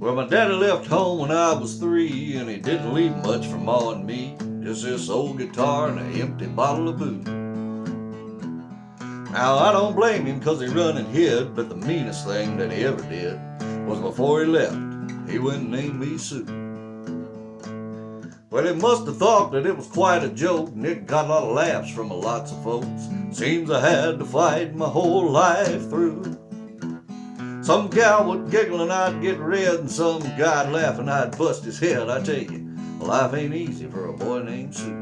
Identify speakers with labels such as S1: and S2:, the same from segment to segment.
S1: Well, my daddy left home when I was 3, and he didn't leave much for Ma and me. Just this old guitar and an empty bottle of booze. Now, I don't blame him 'cause he run and hid, but the meanest thing that he ever did was before he left, he went and named me Sue. Well, he must have thought that it was quite a joke, and it got a lot of laughs from lots of folks. Seems I had to fight my whole life through. Some gal would giggle and I'd get red, and some guy'd laugh and I'd bust his head. I tell you, life ain't easy for a boy named Sue.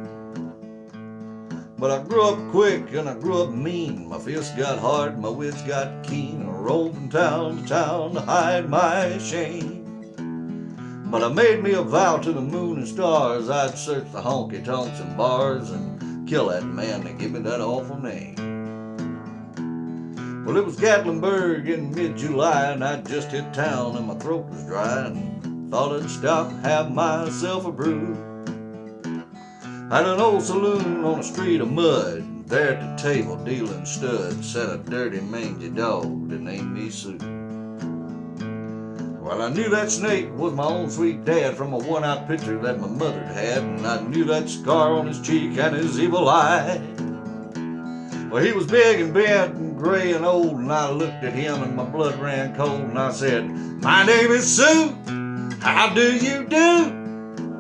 S1: But I grew up quick and I grew up mean. My fists got hard, my wits got keen. I roamed from town to town to hide my shame. But I made me a vow to the moon and stars, I'd search the honky-tonks and bars and kill that man that gave me that awful name. Well, it was Gatlinburg in mid-July, and I'd just hit town and my throat was dry, and thought I'd stop and have myself a brew. At an old saloon on a street of mud, there at the table dealing studs, sat a dirty mangy dog that named me Sue. Well, I knew that snake was my own sweet dad from a worn-out picture that my mother had, and I knew that scar on his cheek and his evil eye. Well, he was big and bent and gray and old, and I looked at him and my blood ran cold, and I said, "My name is Sue. How do you do?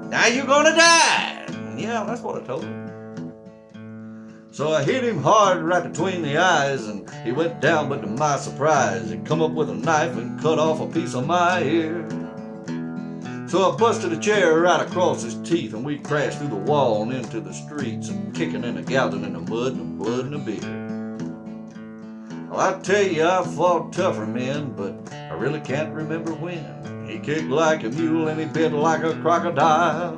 S1: Now you're gonna die." Yeah, that's what I told him. So I hit him hard right between the eyes, and he went down, but to my surprise, he come up with a knife and cut off a piece of my ear. So I busted a chair right across his teeth, and we crashed through the wall and into the streets, and kicking and a gouging in the mud and the blood and the beer. Well, I tell you, I fought tougher men, but I really can't remember when. He kicked like a mule and he bit like a crocodile.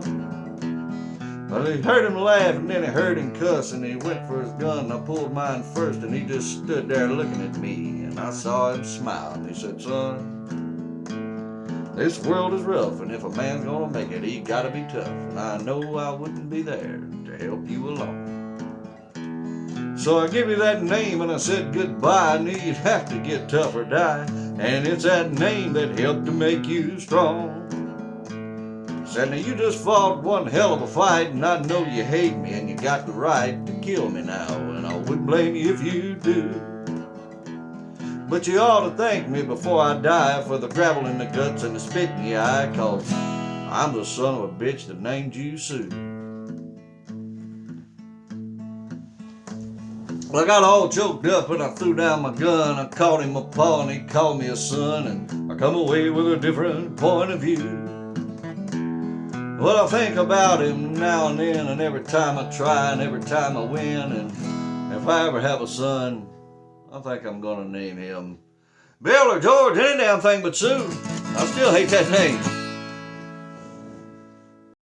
S1: Well, he heard him laugh and then he heard him cuss, and he went for his gun, and I pulled mine first, and he just stood there looking at me, and I saw him smile, and he said, "Son, this world is rough, and if a man's gonna make it, he gotta be tough, and I know I wouldn't be there to help you along." So I give you that name and I said goodbye. I knew you'd have to get tough or die, and it's that name that helped to make you strong. Said, "Now you just fought one hell of a fight, and I know you hate me and you got the right to kill me now, and I wouldn't blame you if you do. But you ought to thank me before I die for the gravel in the guts and the spit in the eye, 'cause I'm the son of a bitch that named you Sue." Well, I got all choked up and I threw down my gun. I called him a paw and he called me a son, and I come away with a different point of view. Well, I think about him now and then, and every time I try and every time I win, and if I ever have a son, I think I'm gonna name him Bill or George, any damn thing but Sue. I still hate that name.